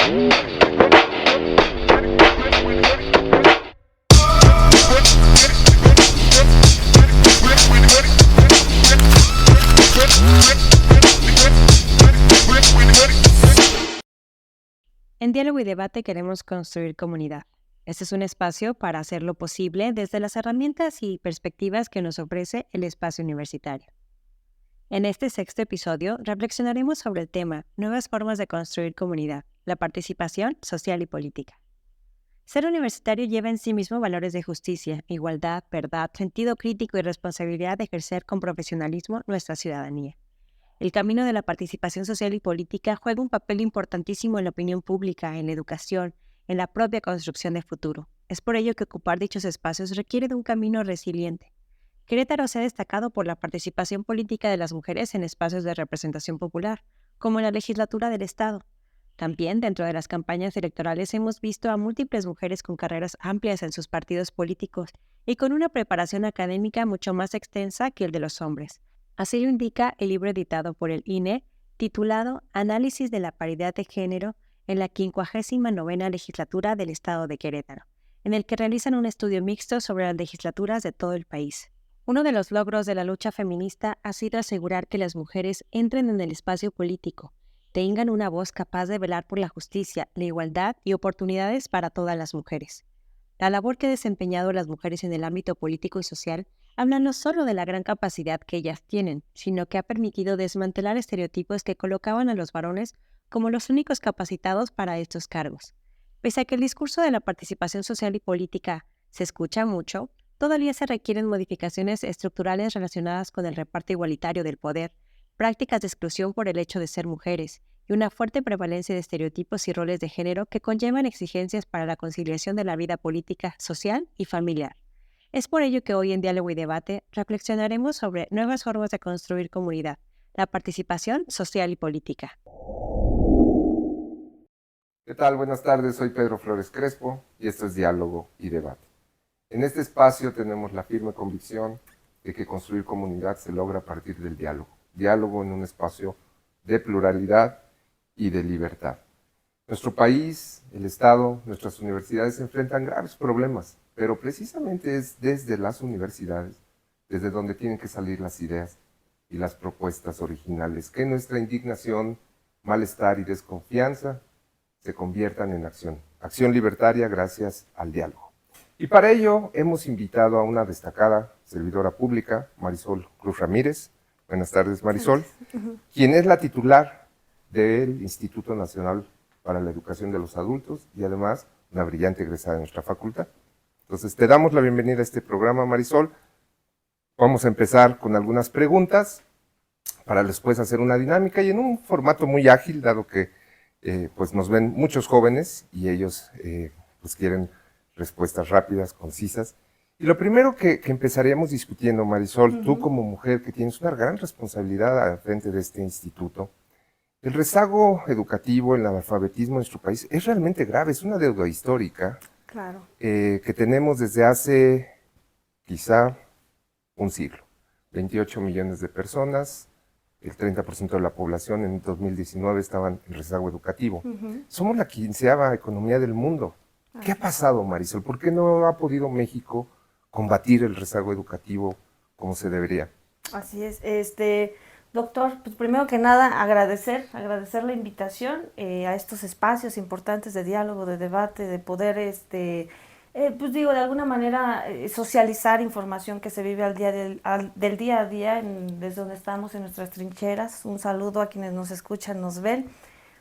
En Diálogo y Debate queremos construir comunidad. Este es un espacio para hacerlo posible desde las herramientas y perspectivas que nos ofrece el espacio universitario. En este sexto episodio reflexionaremos sobre el tema Nuevas formas de construir comunidad, la participación social y política. Ser universitario lleva en sí mismo valores de justicia, igualdad, verdad, sentido crítico y responsabilidad de ejercer con profesionalismo nuestra ciudadanía. El camino de la participación social y política juega un papel importantísimo en la opinión pública, en la educación, en la propia construcción del futuro. Es por ello que ocupar dichos espacios requiere de un camino resiliente. Querétaro se ha destacado por la participación política de las mujeres en espacios de representación popular, como en la legislatura del Estado. También, dentro de las campañas electorales, hemos visto a múltiples mujeres con carreras amplias en sus partidos políticos y con una preparación académica mucho más extensa que el de los hombres. Así lo indica el libro editado por el INE, titulado Análisis de la paridad de género en la 59ª legislatura del Estado de Querétaro, en el que realizan un estudio mixto sobre las legislaturas de todo el país. Uno de los logros de la lucha feminista ha sido asegurar que las mujeres entren en el espacio político, tengan una voz capaz de velar por la justicia, la igualdad y oportunidades para todas las mujeres. La labor que han desempeñado las mujeres en el ámbito político y social habla no solo de la gran capacidad que ellas tienen, sino que ha permitido desmantelar estereotipos que colocaban a los varones como los únicos capacitados para estos cargos. Pese a que el discurso de la participación social y política se escucha mucho, todavía se requieren modificaciones estructurales relacionadas con el reparto igualitario del poder, prácticas de exclusión por el hecho de ser mujeres y una fuerte prevalencia de estereotipos y roles de género que conllevan exigencias para la conciliación de la vida política, social y familiar. Es por ello que hoy en Diálogo y Debate reflexionaremos sobre nuevas formas de construir comunidad, la participación social y política. ¿Qué tal? Buenas tardes, soy Pedro Flores Crespo y esto es Diálogo y Debate. En este espacio tenemos la firme convicción de que construir comunidad se logra a partir del diálogo. Diálogo en un espacio de pluralidad y de libertad. Nuestro país, el Estado, nuestras universidades se enfrentan graves problemas, pero precisamente es desde las universidades, desde donde tienen que salir las ideas y las propuestas originales, que nuestra indignación, malestar y desconfianza se conviertan en acción. Acción libertaria gracias al diálogo. Y para ello hemos invitado a una destacada servidora pública, Marisol Cruz Ramírez. Buenas tardes, Marisol, quien es la titular del Instituto Nacional para la Educación de los Adultos y además una brillante egresada de nuestra facultad. Entonces, te damos la bienvenida a este programa, Marisol. Vamos a empezar con algunas preguntas para después hacer una dinámica y en un formato muy ágil, dado que pues nos ven muchos jóvenes y ellos pues quieren respuestas rápidas, concisas. Y lo primero que empezaríamos discutiendo, Marisol, tú como mujer que tienes una gran responsabilidad al frente de este instituto, el rezago educativo, el analfabetismo en nuestro país es realmente grave, es una deuda histórica. Claro. Que tenemos desde hace quizá un siglo. 28 millones de personas, el 30% de la población en 2019 estaban en rezago educativo. Somos la 15ª economía del mundo. ¿Qué ha pasado, Marisol? ¿Por qué no ha podido México combatir el rezago educativo como se debería? Así es. Doctor, pues primero que nada agradecer la invitación a estos espacios importantes de diálogo, de debate, de poder, pues digo, de alguna manera socializar información que se vive del día a día desde donde estamos en nuestras trincheras. Un saludo a quienes nos escuchan, nos ven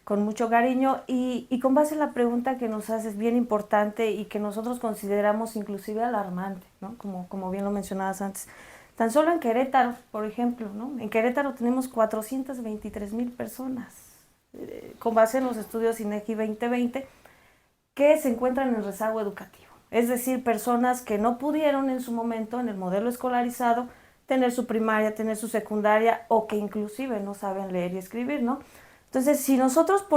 con mucho cariño y con base en la pregunta que nos haces, bien importante y que nosotros consideramos inclusive alarmante, ¿no? Como bien lo mencionabas antes. Tan solo en Querétaro, por ejemplo, ¿no? En Querétaro tenemos 423,000 personas, con base en los estudios INEGI 2020, que se encuentran en rezago educativo. Es decir, personas que no pudieron en su momento, en el modelo escolarizado, tener su primaria, tener su secundaria, o que inclusive no saben leer y escribir, ¿no? Entonces, si nosotros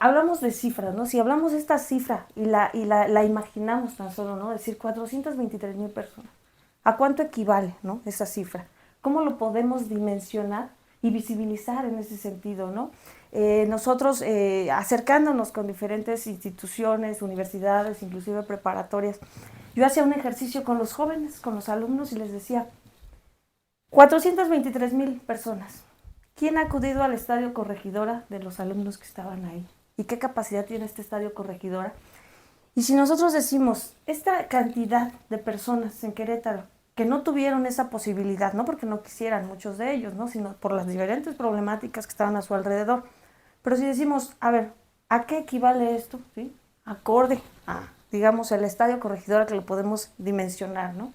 hablamos de cifras, ¿no? Si hablamos de esta cifra y la imaginamos tan solo, ¿no? Es decir, 423,000 personas. ¿A cuánto equivale, ¿no? Esa cifra? ¿Cómo lo podemos dimensionar y visibilizar en ese sentido, ¿no? nosotros acercándonos con diferentes instituciones, universidades, inclusive preparatorias, yo hacía un ejercicio con los jóvenes, con los alumnos, y les decía, 423,000 personas. ¿Quién ha acudido al estadio Corregidora de los alumnos que estaban ahí? ¿Y qué capacidad tiene este estadio Corregidora? Y si nosotros decimos, esta cantidad de personas en Querétaro que no tuvieron esa posibilidad, no porque no quisieran muchos de ellos, ¿no? Sino por las diferentes problemáticas que estaban a su alrededor. Pero si decimos, a ver, ¿a qué equivale esto? ¿Sí? Acorde a, digamos, el estadio Corregidora, que lo podemos dimensionar, ¿no?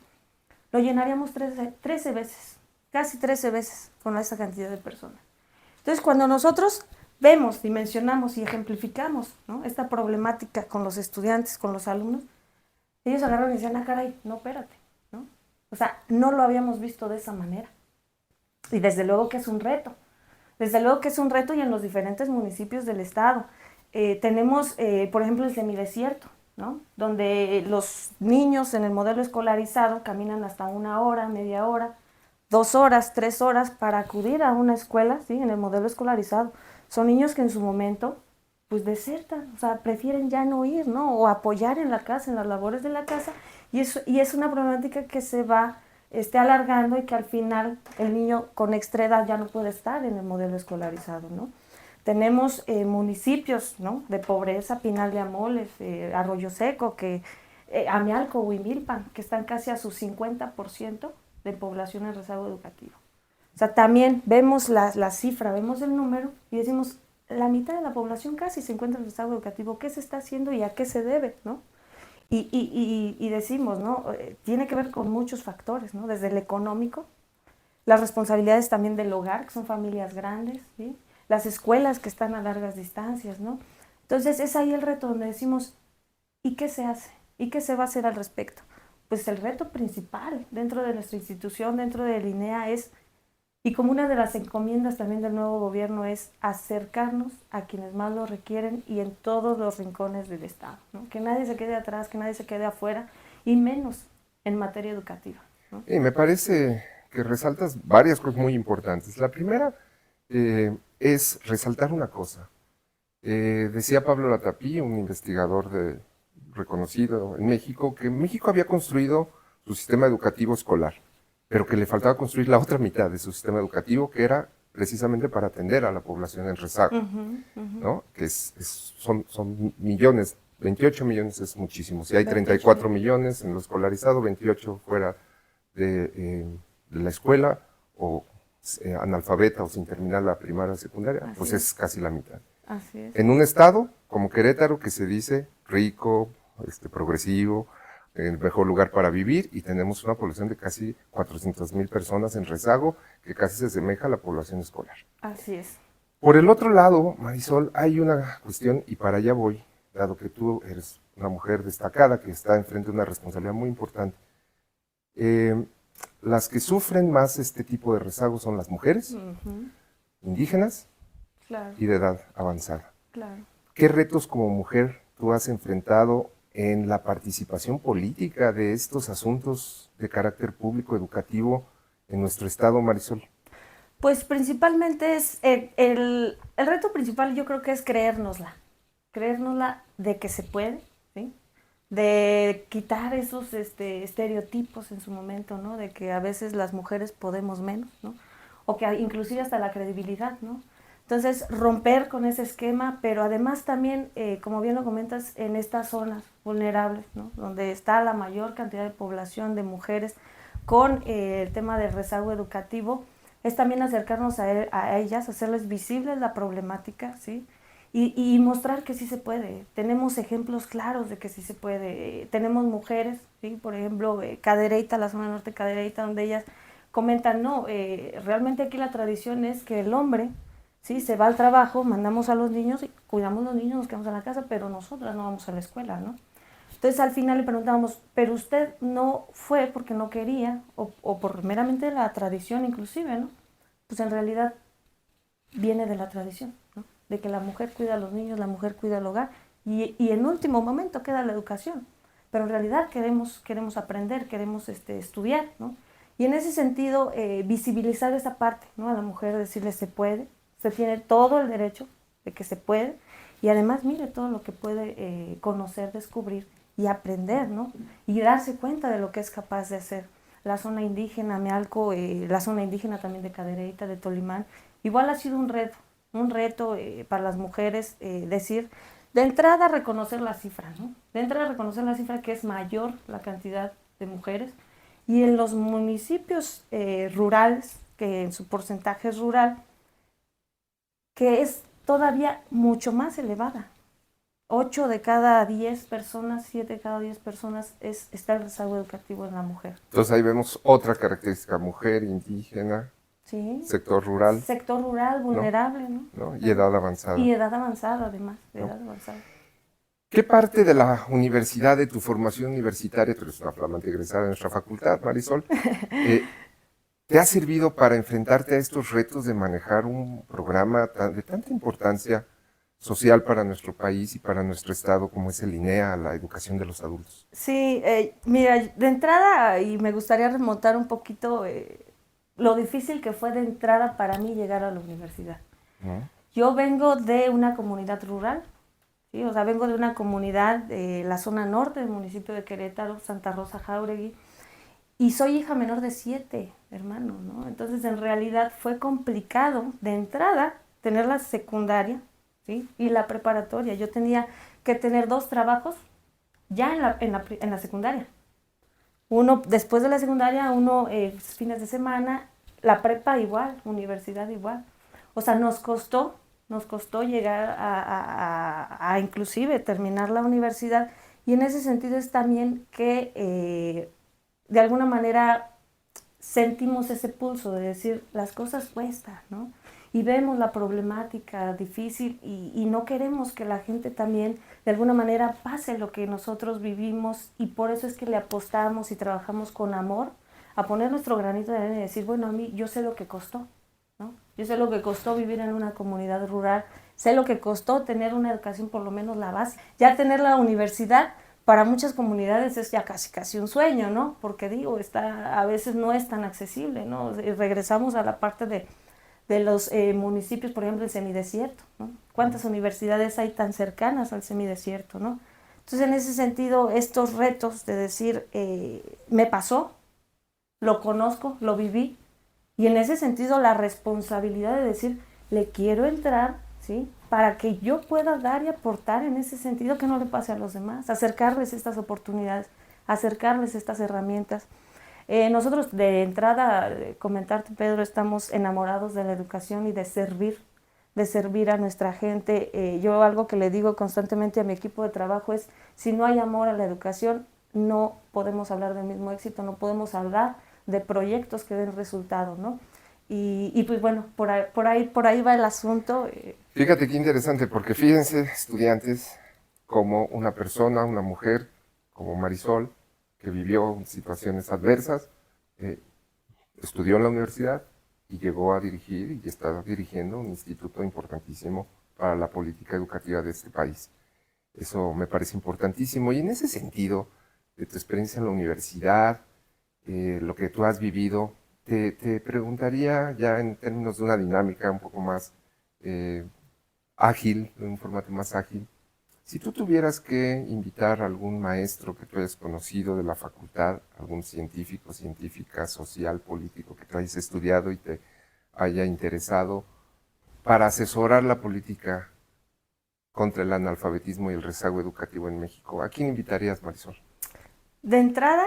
Lo llenaríamos 13 veces, casi 13 veces con esa cantidad de personas. Entonces, cuando nosotros vemos, dimensionamos y ejemplificamos, ¿no?, esta problemática con los estudiantes, con los alumnos, ellos agarran y dicen, caray, no, espérate, ¿no? O sea, no lo habíamos visto de esa manera. Y desde luego que es un reto. Desde luego que es un reto, y en los diferentes municipios del estado. Tenemos, por ejemplo, el semidesierto, ¿no?, donde los niños en el modelo escolarizado caminan hasta 1 hora, media hora, 2 horas, 3 horas para acudir a una escuela, ¿sí?, en el modelo escolarizado. Son niños que en su momento, pues desertan, o sea, prefieren ya no ir, ¿no?, o apoyar en la casa, en las labores de la casa, y es una problemática que se va alargando, y que al final el niño con extra edad ya no puede estar en el modelo escolarizado, ¿no? Tenemos municipios, ¿no?, de pobreza, Pinal de Amoles, Arroyo Seco, Amialco, Huimilpan, que están casi a su 50% de población en rezago educativo. O sea, también vemos la cifra, vemos el número y decimos, la mitad de la población casi se encuentra en rezago educativo. ¿Qué se está haciendo y a qué se debe, ¿no? Y decimos, ¿no?, tiene que ver con muchos factores, ¿no?, desde el económico, las responsabilidades también del hogar, que son familias grandes, ¿sí?, las escuelas que están a largas distancias, ¿no? Entonces es ahí el reto donde decimos, ¿y qué se hace? ¿Y qué se va a hacer al respecto? Pues el reto principal dentro de nuestra institución, dentro de INEA, y como una de las encomiendas también del nuevo gobierno, es acercarnos a quienes más lo requieren y en todos los rincones del estado, ¿no? Que nadie se quede atrás, que nadie se quede afuera, y menos en materia educativa, ¿no? Y me parece que resaltas varias cosas muy importantes. La primera es resaltar una cosa. Decía Pablo Latapí, un investigador reconocido en México, que México había construido su sistema educativo escolar, pero que le faltaba construir la otra mitad de su sistema educativo, que era precisamente para atender a la población en rezago, ¿no? Que son millones, 28 millones es muchísimo. Si hay 34 millones en lo escolarizado, 28 fuera de la escuela, o analfabeta o sin terminar la primaria o secundaria, pues es casi la mitad. Así es. En un estado como Querétaro, que se dice rico, progresivo, el mejor lugar para vivir, y tenemos una población de casi 400,000 personas en rezago, que casi se asemeja a la población escolar. Así es. Por el otro lado, Marisol, hay una cuestión, y para allá voy, dado que tú eres una mujer destacada que está enfrente de una responsabilidad muy importante. Las que sufren más este tipo de rezago son las mujeres, indígenas, claro, y de edad avanzada. Claro. ¿Qué retos como mujer tú has enfrentado en la participación política de estos asuntos de carácter público educativo en nuestro estado, Marisol? Pues principalmente es el reto principal, yo creo que es creérnosla de que se puede, ¿sí?, de quitar esos estereotipos en su momento, ¿no?, de que a veces las mujeres podemos menos, ¿no?, o que inclusive hasta la credibilidad, ¿no? Entonces, romper con ese esquema, pero además también, como bien lo comentas, en estas zonas vulnerables, ¿no?, donde está la mayor cantidad de población de mujeres con el tema del rezago educativo, es también acercarnos a ellas, hacerles visibles la problemática, ¿sí?, y mostrar que sí se puede. Tenemos ejemplos claros de que sí se puede. Tenemos mujeres, ¿sí?, por ejemplo, Cadereyta, la zona norte de Cadereyta, donde ellas comentan, no, realmente aquí la tradición es que el hombre, sí, se va al trabajo, mandamos a los niños, y cuidamos a los niños, nos quedamos en la casa, pero nosotras no vamos a la escuela, ¿no? Entonces al final le preguntábamos, ¿pero usted no fue porque no quería o por meramente la tradición inclusive, ¿no? Pues en realidad viene de la tradición, ¿no?, de que la mujer cuida a los niños, la mujer cuida el hogar, y en último momento queda la educación, pero en realidad queremos aprender, queremos estudiar, ¿no? Y en ese sentido, visibilizar esa parte, ¿no?, a la mujer, decirle se puede, usted tiene todo el derecho, de que se puede, y además mire todo lo que puede conocer, descubrir y aprender, ¿no? Y darse cuenta de lo que es capaz de hacer. La zona indígena, Mealco, la zona indígena también de Cadereyta, de Tolimán, igual ha sido un reto para las mujeres, decir, de entrada reconocer la cifra, ¿no? De entrada reconocer la cifra que es mayor la cantidad de mujeres, y en los municipios rurales, que en su porcentaje es rural, que es todavía mucho más elevada. 8 de cada 10 personas, 7 de cada 10 personas está el rezago educativo en la mujer. Entonces ahí vemos otra característica, mujer, indígena, ¿Sí? sector rural. Sector rural, vulnerable, ¿no? Y edad avanzada. Y edad avanzada, además, edad avanzada. ¿Qué parte de la universidad, de tu formación universitaria, tú eres una flamante egresada de nuestra facultad, Marisol, te ha servido para enfrentarte a estos retos de manejar un programa de tanta importancia social para nuestro país y para nuestro estado como es el INEA, la educación de los adultos? Sí, mira, de entrada, y me gustaría remontar un poquito lo difícil que fue de entrada para mí llegar a la universidad. Yo vengo de una comunidad rural, ¿sí? O sea, vengo de una comunidad de la zona norte del municipio de Querétaro, Santa Rosa Jáuregui, y soy hija menor de 7 hermanos, ¿no? Entonces, en realidad fue complicado de entrada tener la secundaria, ¿sí? Y la preparatoria. Yo tenía que tener 2 trabajos ya en la secundaria. Uno después de la secundaria, uno fines de semana, la prepa igual, universidad igual. O sea, nos costó llegar a inclusive terminar la universidad, y en ese sentido es también que de alguna manera sentimos ese pulso de decir, las cosas cuestan, ¿no? Y vemos la problemática difícil y no queremos que la gente también de alguna manera pase lo que nosotros vivimos, y por eso es que le apostamos y trabajamos con amor a poner nuestro granito de arena y decir, bueno, a mí yo sé lo que costó, ¿no? Yo sé lo que costó vivir en una comunidad rural, sé lo que costó tener una educación, por lo menos la base. Ya tener la universidad para muchas comunidades es ya casi un sueño, ¿no? Porque digo, a veces no es tan accesible, ¿no? Regresamos a la parte de los municipios, por ejemplo, el semidesierto, ¿no? ¿Cuántas universidades hay tan cercanas al semidesierto, ¿no? Entonces, en ese sentido, estos retos de decir, me pasó, lo conozco, lo viví, y en ese sentido la responsabilidad de decir, le quiero entrar, ¿sí? Para que yo pueda dar y aportar en ese sentido, que no le pase a los demás, acercarles estas oportunidades, acercarles estas herramientas. Nosotros de entrada, comentarte, Pedro, estamos enamorados de la educación y de servir a nuestra gente. Yo algo que le digo constantemente a mi equipo de trabajo es, si no hay amor a la educación, no podemos hablar del mismo éxito, no podemos hablar de proyectos que den resultado, ¿no? Y pues bueno, por ahí va el asunto. Fíjate qué interesante, porque fíjense, estudiantes, como una persona, una mujer, como Marisol, que vivió situaciones adversas, estudió en la universidad y llegó a dirigir y está dirigiendo un instituto importantísimo para la política educativa de este país. Eso me parece importantísimo, y en ese sentido, de tu experiencia en la universidad, lo que tú has vivido, te preguntaría ya en términos de una dinámica un poco más ágil, de un formato más ágil, si tú tuvieras que invitar a algún maestro que tú hayas conocido de la facultad, algún científico, científica, social, político que tú hayas estudiado y te haya interesado para asesorar la política contra el analfabetismo y el rezago educativo en México, ¿a quién invitarías, Marisol? De entrada,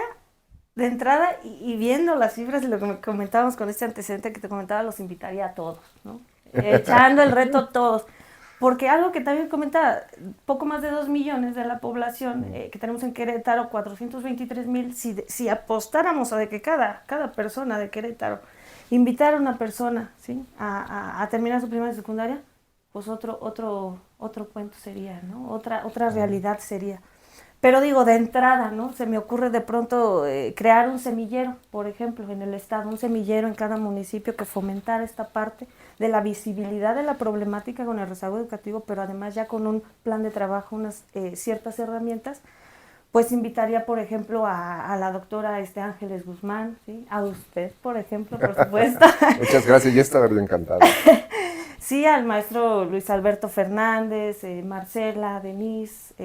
y viendo las cifras de lo que comentábamos con este antecedente que te comentaba, los invitaría a todos, ¿no? Echando el reto a todos. Porque algo que también comentaba, poco más de 2 millones de la población que tenemos en Querétaro, 423,000, si apostáramos a de que cada persona de Querétaro invitara a una persona, ¿sí? a terminar su primaria y secundaria, pues otro cuento sería, ¿no? Otra realidad sería. Pero digo, de entrada, ¿no? Se me ocurre de pronto crear un semillero, por ejemplo, en el estado, un semillero en cada municipio que fomentara esta parte de la visibilidad de la problemática con el rezago educativo, pero además ya con un plan de trabajo, unas ciertas herramientas. Pues invitaría, por ejemplo, a la doctora Ángeles Guzmán, ¿sí? A usted, por ejemplo, por supuesto. Muchas gracias, yo estaría encantado. Sí, al maestro Luis Alberto Fernández, Marcela, Denise,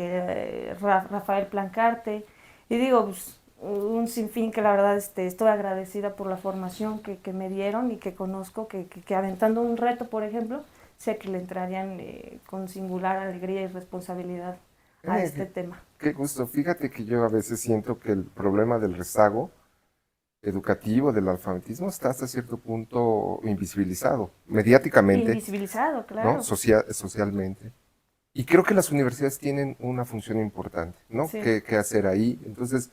Rafael Plancarte, y digo, pues, un sinfín que la verdad estoy agradecida por la formación que me dieron y que conozco, que aventando un reto, por ejemplo, sé que le entrarían con singular alegría y responsabilidad a este tema. Qué gusto. Fíjate que yo a veces siento que el problema del rezago educativo, del alfabetismo, está hasta cierto punto invisibilizado, mediáticamente, Invisibilizado, ¿no? claro. Socialmente. Y creo que las universidades tienen una función importante, ¿no? Sí. Que hacer ahí. Entonces,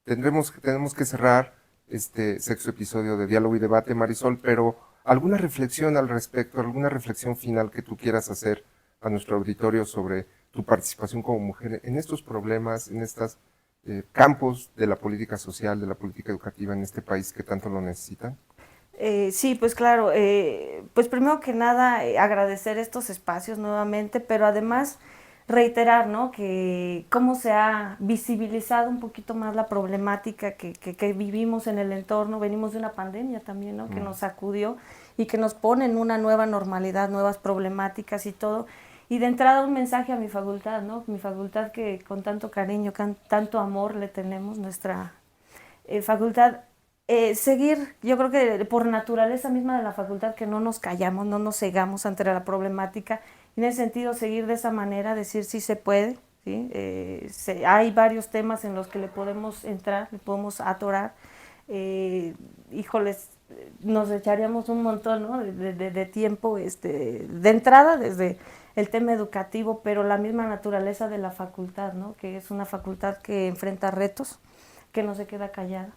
tenemos que cerrar este sexto episodio de Diálogo y Debate, Marisol, pero ¿alguna reflexión al respecto, alguna reflexión final que tú quieras hacer a nuestro auditorio sobre tu participación como mujer en estos problemas, en estos campos de la política social, de la política educativa en este país que tanto lo necesitan? Sí, pues claro, pues primero que nada agradecer estos espacios nuevamente, pero además reiterar, ¿no? Que cómo se ha visibilizado un poquito más la problemática que vivimos en el entorno, venimos de una pandemia también, ¿no? Que nos sacudió y que nos pone en una nueva normalidad, nuevas problemáticas y todo. Y de entrada un mensaje a mi facultad, ¿no? Mi facultad que con tanto cariño, con tanto amor le tenemos, nuestra facultad, seguir, yo creo que por naturaleza misma de la facultad, que no nos callamos, no nos cegamos ante la problemática, en ese sentido seguir de esa manera, decir sí se puede, ¿sí? Hay varios temas en los que le podemos entrar, le podemos atorar, híjoles, nos echaríamos un montón, ¿no? de tiempo de entrada desde el tema educativo, pero la misma naturaleza de la facultad, ¿no? Que es una facultad que enfrenta retos, que no se queda callada,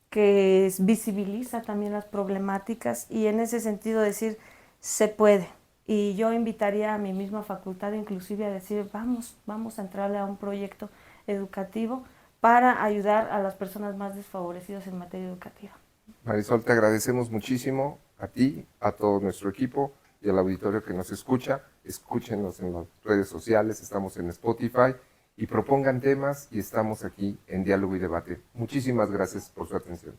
que visibiliza también las problemáticas y en ese sentido decir, se puede. Y yo invitaría a mi misma facultad inclusive a decir, vamos a entrarle a un proyecto educativo para ayudar a las personas más desfavorecidas en materia educativa. Marisol, te agradecemos muchísimo a ti, a todo nuestro equipo y al auditorio que nos escucha. Escúchenos en las redes sociales, estamos en Spotify y propongan temas y estamos aquí en Diálogo y Debate. Muchísimas gracias por su atención.